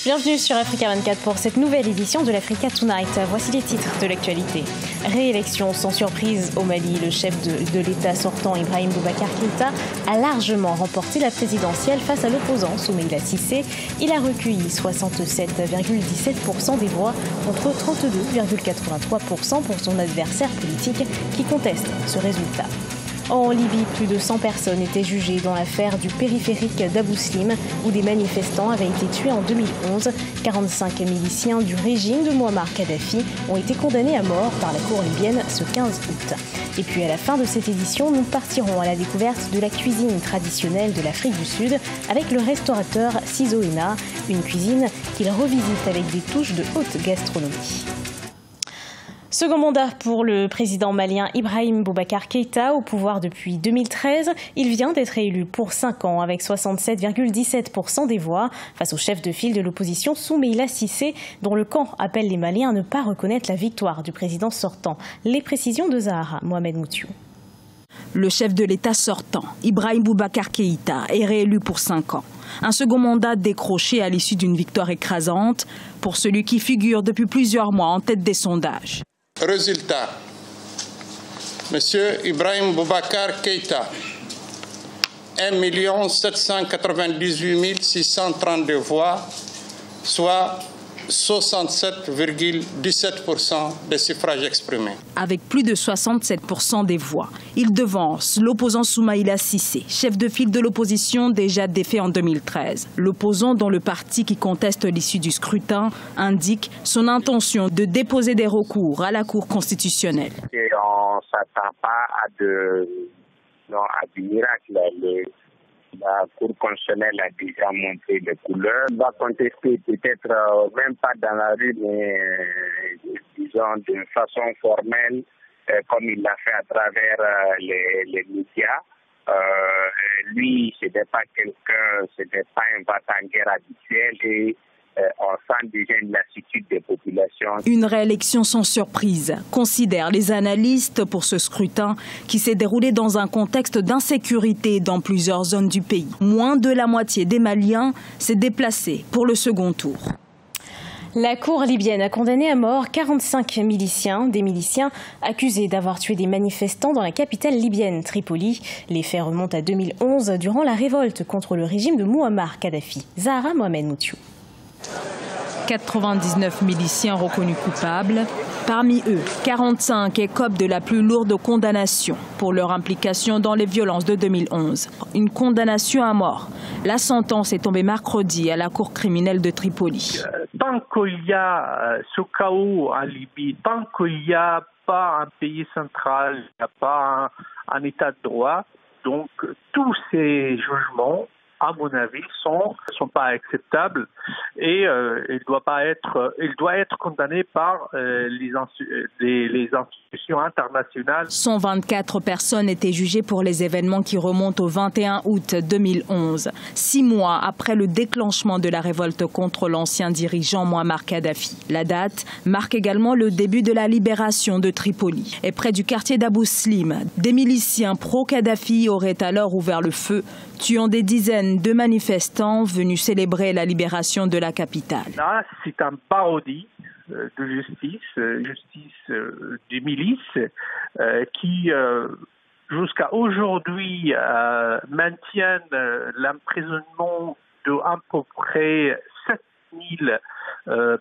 Bienvenue sur Africa 24 pour cette nouvelle édition de l'Africa Tonight. Voici les titres de l'actualité. Réélection sans surprise au Mali. Le chef de l'État sortant, Ibrahim Boubacar Keïta, a largement remporté la présidentielle face à l'opposant Soumaïla Cissé. Il a recueilli 67,17% des voix contre 32,83% pour son adversaire politique qui conteste ce résultat. En Libye, plus de 100 personnes étaient jugées dans l'affaire du périphérique d'Abou Slim, où des manifestants avaient été tués en 2011. 45 miliciens du régime de Mouammar Kadhafi ont été condamnés à mort par la cour libyenne ce 15 août. Et puis à la fin de cette édition, nous partirons à la découverte de la cuisine traditionnelle de l'Afrique du Sud avec le restaurateur Sizo Ena, une cuisine qu'il revisite avec des touches de haute gastronomie. Second mandat pour le président malien Ibrahim Boubacar Keïta, au pouvoir depuis 2013. Il vient d'être élu pour 5 ans avec 67,17% des voix face au chef de file de l'opposition Soumaïla Cissé, dont le camp appelle les Maliens à ne pas reconnaître la victoire du président sortant. Les précisions de Zahara Mohamed Moutiou. Le chef de l'État sortant, Ibrahim Boubacar Keïta, est réélu pour 5 ans. Un second mandat décroché à l'issue d'une victoire écrasante pour celui qui figure depuis plusieurs mois en tête des sondages. Résultat, M. Ibrahim Boubacar Keïta, 1 798 632 voix, soit 67,17% des suffrages exprimés. Avec plus de 67% des voix, il devance l'opposant Soumaïla Cissé, chef de file de l'opposition déjà défait en 2013. L'opposant, dont le parti qui conteste l'issue du scrutin, indique son intention de déposer des recours à la Cour constitutionnelle. Et on ne s'attend pas à du miracle. La Cour constitutionnelle a déjà montré les couleurs. On va contester peut-être même pas dans la rue, mais disons d'une façon formelle, comme il l'a fait à travers les médias. Lui, ce n'est pas quelqu'un, ce n'est pas un battant-guerre habituel et on sent déjà une lassitude des populations. Une réélection sans surprise, considèrent les analystes pour ce scrutin qui s'est déroulé dans un contexte d'insécurité dans plusieurs zones du pays. Moins de la moitié des Maliens s'est déplacée pour le second tour. La cour libyenne a condamné à mort 45 miliciens, des miliciens accusés d'avoir tué des manifestants dans la capitale libyenne, Tripoli. Les faits remontent à 2011, durant la révolte contre le régime de Mouammar Kadhafi. Zahara Mohamed Moutiou. 99 miliciens reconnus coupables. Parmi eux, 45 écopent de la plus lourde condamnation pour leur implication dans les violences de 2011. Une condamnation à mort. La sentence est tombée mercredi à la cour criminelle de Tripoli. Tant qu'il y a ce chaos en Libye, tant qu'il n'y a pas un pays central, il n'y a pas un état de droit, donc tous ces jugements, à mon avis, sont pas acceptables et il doit être condamné par les institutions internationales. 124 personnes étaient jugées pour les événements qui remontent au 21 août 2011, 6 mois après le déclenchement de la révolte contre l'ancien dirigeant Mouammar Kadhafi. La date marque également le début de la libération de Tripoli. Et près du quartier d'Abou Slim, des miliciens pro-Kadhafi auraient alors ouvert le feu, tuant des dizaines de manifestants venus célébrer la libération de la capitale. Là, c'est un parodie de justice des milices qui, jusqu'à aujourd'hui, maintiennent l'emprisonnement de à peu près 7000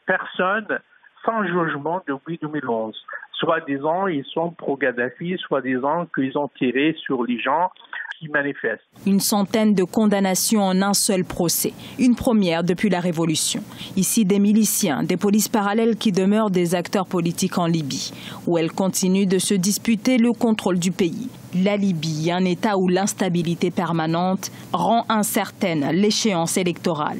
personnes sans jugement depuis 2011. Soi-disant, ils sont pro-Kadhafi, soi-disant qu'ils ont tiré sur les gens qui manifestent. Une centaine de condamnations en un seul procès. Une première depuis la Révolution. Ici, des miliciens, des polices parallèles qui demeurent des acteurs politiques en Libye, où elles continuent de se disputer le contrôle du pays. La Libye, un État où l'instabilité permanente rend incertaine l'échéance électorale.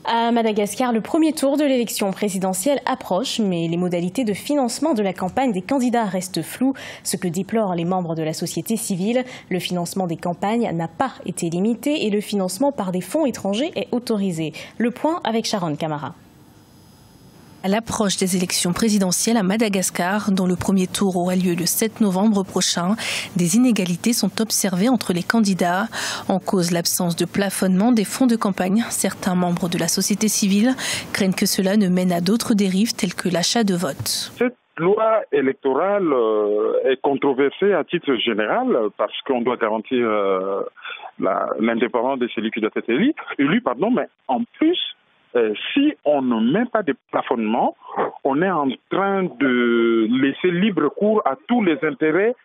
À Madagascar, le premier tour de l'élection présidentielle approche, mais les modalités de financement de la campagne des candidats restent floues, ce que déplorent les membres de la société civile. Le financement des campagnes n'a pas été limité et le financement par des fonds étrangers est autorisé. Le point avec Sharon Camara. À l'approche des élections présidentielles à Madagascar, dont le premier tour aura lieu le 7 novembre prochain, des inégalités sont observées entre les candidats. En cause l'absence de plafonnement des fonds de campagne. Certains membres de la société civile craignent que cela ne mène à d'autres dérives telles que l'achat de votes. Cette loi électorale est controversée à titre général parce qu'on doit garantir l'indépendance de celui qui doit être élu, mais en plus, si on ne met pas de plafonnement, on est en train de laisser libre cours à tous les intérêts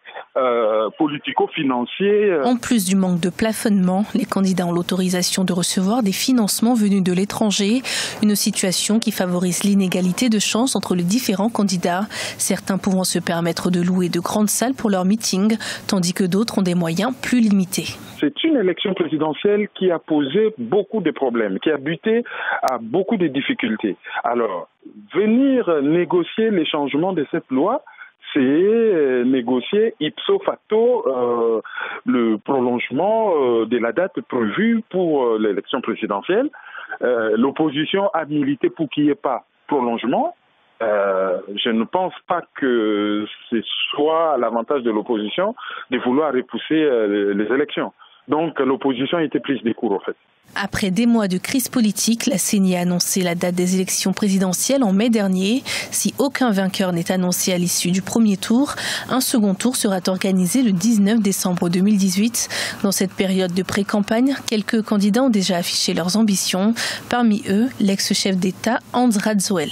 politico-financiers. En plus du manque de plafonnement, les candidats ont l'autorisation de recevoir des financements venus de l'étranger, une situation qui favorise l'inégalité de chance entre les différents candidats, certains pouvant se permettre de louer de grandes salles pour leurs meetings, tandis que d'autres ont des moyens plus limités. C'est une élection présidentielle qui a posé beaucoup de problèmes, qui a buté à beaucoup de difficultés. Alors, venir négocier les changements de cette loi, c'est négocier ipso facto le prolongement de la date prévue pour l'élection présidentielle. L'opposition a milité pour qu'il n'y ait pas prolongement. Je ne pense pas que ce soit à l'avantage de l'opposition de vouloir repousser les élections. Donc l'opposition a été prise des cours en fait. Après des mois de crise politique, la CENI a annoncé la date des élections présidentielles en mai dernier. Si aucun vainqueur n'est annoncé à l'issue du premier tour, un second tour sera organisé le 19 décembre 2018. Dans cette période de pré-campagne, quelques candidats ont déjà affiché leurs ambitions. Parmi eux, l'ex-chef d'État Hans Radzouel.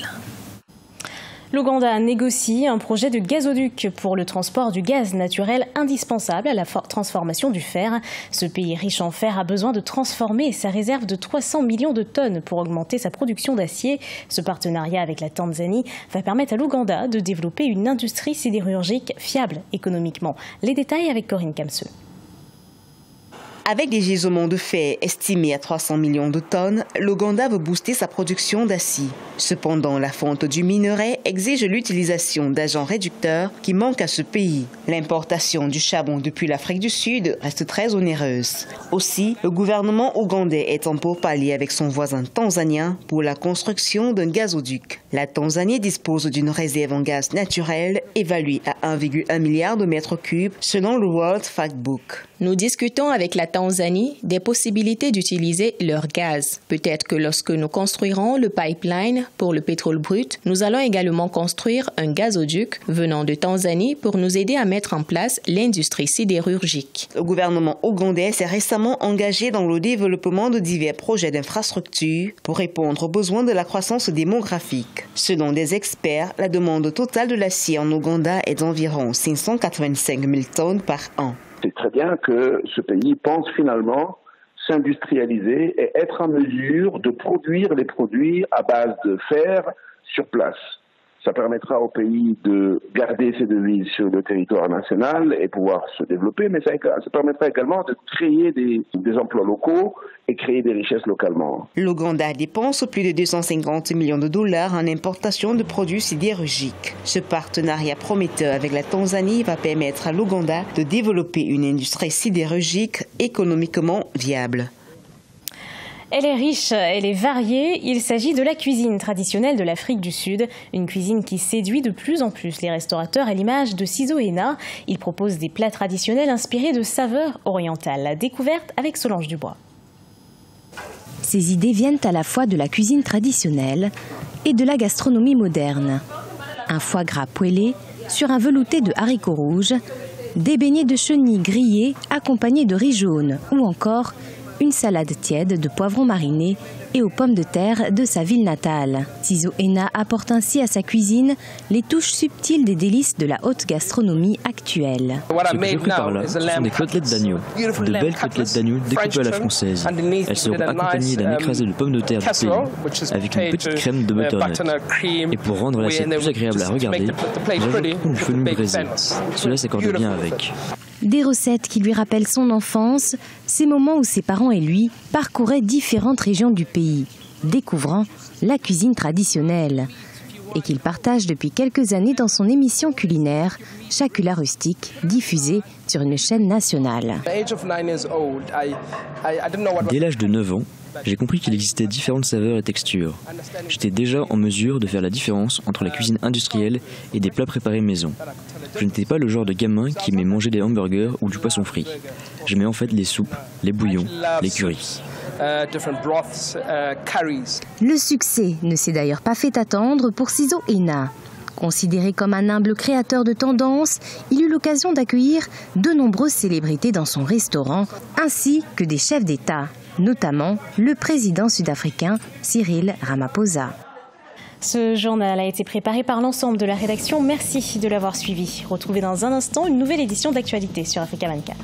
L'Ouganda négocie un projet de gazoduc pour le transport du gaz naturel indispensable à la transformation du fer. Ce pays riche en fer a besoin de transformer sa réserve de 300 millions de tonnes pour augmenter sa production d'acier. Ce partenariat avec la Tanzanie va permettre à l'Ouganda de développer une industrie sidérurgique fiable économiquement. Les détails avec Corinne Kamseux. Avec des gisements de fer estimés à 300 millions de tonnes, l'Ouganda veut booster sa production d'acier. Cependant, la fonte du minerai exige l'utilisation d'agents réducteurs qui manquent à ce pays. L'importation du charbon depuis l'Afrique du Sud reste très onéreuse. Aussi, le gouvernement ougandais est en pourparlers avec son voisin tanzanien pour la construction d'un gazoduc. La Tanzanie dispose d'une réserve en gaz naturel évaluée à 1,1 milliard de mètres cubes selon le World Factbook. Nous discutons avec la Tanzanie des possibilités d'utiliser leur gaz. Peut-être que lorsque nous construirons le pipeline pour le pétrole brut, nous allons également construire un gazoduc venant de Tanzanie pour nous aider à mettre en place l'industrie sidérurgique. Le gouvernement ougandais s'est récemment engagé dans le développement de divers projets d'infrastructures pour répondre aux besoins de la croissance démographique. Selon des experts, la demande totale de l'acier en Ouganda est d'environ 585 000 tonnes par an. C'est très bien que ce pays pense finalement s'industrialiser et être en mesure de produire les produits à base de fer sur place. Ça permettra au pays de garder ses devises sur le territoire national et pouvoir se développer, mais ça permettra également de créer des emplois locaux et créer des richesses localement. L'Ouganda dépense plus de 250 millions de dollars en importation de produits sidérurgiques. Ce partenariat prometteur avec la Tanzanie va permettre à l'Ouganda de développer une industrie sidérurgique économiquement viable. Elle est riche, elle est variée. Il s'agit de la cuisine traditionnelle de l'Afrique du Sud. Une cuisine qui séduit de plus en plus les restaurateurs à l'image de Sizo Ena. Il propose des plats traditionnels inspirés de saveurs orientales. La découverte avec Solange Dubois. Ces idées viennent à la fois de la cuisine traditionnelle et de la gastronomie moderne. Un foie gras poêlé sur un velouté de haricots rouges, des beignets de chenilles grillés accompagnés de riz jaune ou encore une salade tiède de poivrons marinés et aux pommes de terre de sa ville natale. Sizo Ena apporte ainsi à sa cuisine les touches subtiles des délices de la haute gastronomie actuelle. Ce que j'ai pris par là, ce sont des côtelettes d'agneau. De belles côtelettes d'agneau découpées à la française. Elles seront accompagnées d'un écrasé de pommes de terre du pays, avec une petite crème de butternut. Et pour rendre l'assiette plus agréable à regarder, j'ajoute une fenouil braisée. Cela s'accorde bien avec. Des recettes qui lui rappellent son enfance, ces moments où ses parents et lui parcouraient différentes régions du pays, découvrant la cuisine traditionnelle, et qu'il partage depuis quelques années dans son émission culinaire Chacula Rustique, diffusée sur une chaîne nationale. Dès l'âge de 9 ans, J'ai compris qu'il existait différentes saveurs et textures. J'étais déjà en mesure de faire la différence entre la cuisine industrielle et des plats préparés maison. Je n'étais pas le genre de gamin qui aimait manger des hamburgers ou du poisson frit. J'aimais en fait les soupes, les bouillons, les currys. Le succès ne s'est d'ailleurs pas fait attendre pour Sizo Ena. Considéré comme un humble créateur de tendances, il eut l'occasion d'accueillir de nombreuses célébrités dans son restaurant, ainsi que des chefs d'État, notamment le président sud-africain Cyril Ramaphosa. Ce journal a été préparé par l'ensemble de la rédaction. Merci de l'avoir suivi. Retrouvez dans un instant une nouvelle édition d'Actualité sur Africa 24.